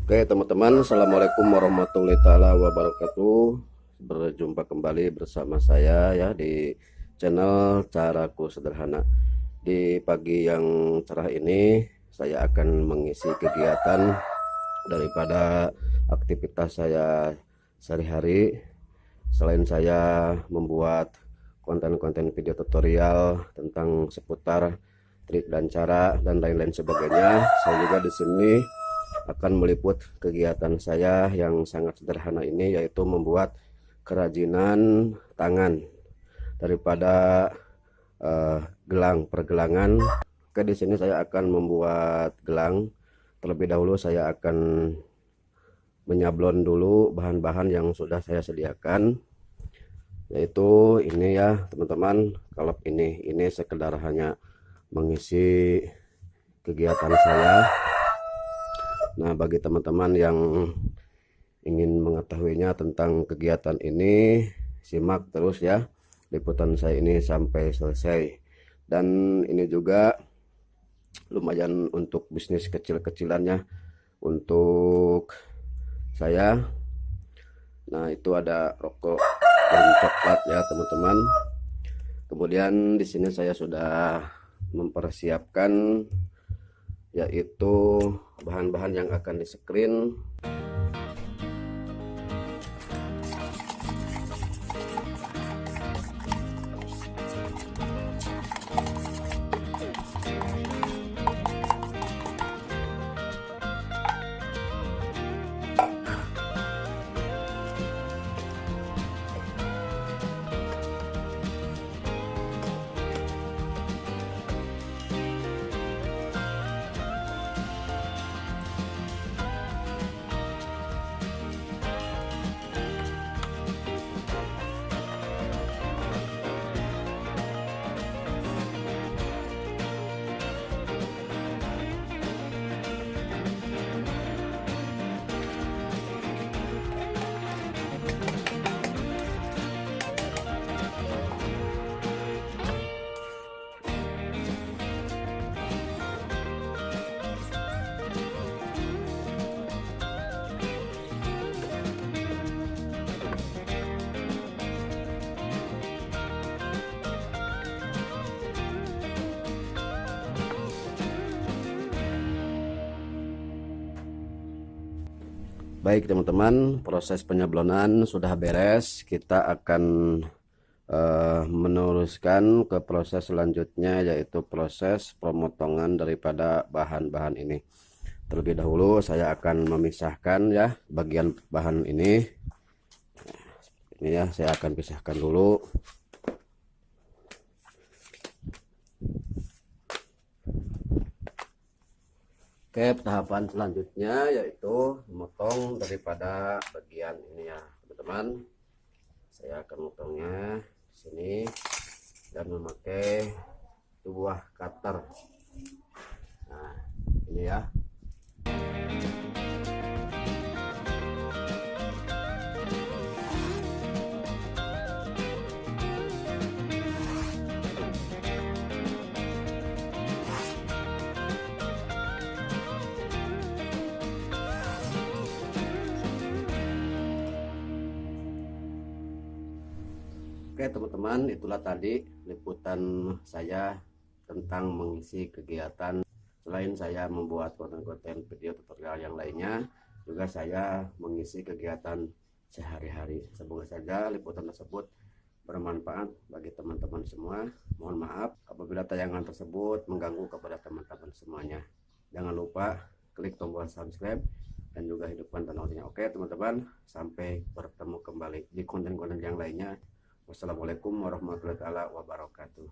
Oke teman-teman, assalamualaikum warahmatullahi taala wabarakatuh. Berjumpa kembali bersama saya ya di channel Caraku Sederhana. Di pagi yang cerah ini saya akan mengisi kegiatan daripada aktivitas saya sehari-hari. Selain saya membuat konten-konten video tutorial tentang seputar trik dan cara dan lain-lain sebagainya, saya juga di sini akan meliput kegiatan saya yang sangat sederhana ini, yaitu membuat kerajinan tangan daripada gelang pergelangan. Oke, di sini saya akan membuat gelang. Terlebih dahulu saya akan menyablon dulu bahan-bahan yang sudah saya sediakan, yaitu ini ya teman-teman. Kalau ini sekedar hanya mengisi kegiatan saya. Nah, bagi teman-teman yang ingin mengetahuinya tentang kegiatan ini, simak terus ya liputan saya ini sampai selesai. Dan ini juga lumayan untuk bisnis kecil-kecilannya untuk saya. Nah, itu ada rokok dan coklat ya teman-teman. Kemudian di sini saya sudah mempersiapkan yaitu bahan-bahan yang akan di screen. Baik teman-teman, proses penyablonan sudah beres. Kita akan meneruskan ke proses selanjutnya, yaitu proses pemotongan daripada bahan-bahan ini. Terlebih dahulu saya akan memisahkan ya bagian bahan ini. Ini ya, saya akan pisahkan dulu. Oke, tahapan selanjutnya yaitu memotong daripada bagian ini ya teman-teman. Saya akan memotongnya di sini dan memakai sebuah cutter. Nah, ini ya. Oke teman-teman, itulah tadi liputan saya tentang mengisi kegiatan. Selain saya membuat konten-konten video tutorial yang lainnya, juga saya mengisi kegiatan sehari-hari. Semoga saja liputan tersebut bermanfaat bagi teman-teman semua. Mohon maaf apabila tayangan tersebut mengganggu kepada teman-teman semuanya. Jangan lupa klik tombol subscribe dan juga hidupkan channelnya. Oke teman-teman, sampai bertemu kembali di konten-konten yang lainnya. Wassalamualaikum warahmatullahi wabarakatuh.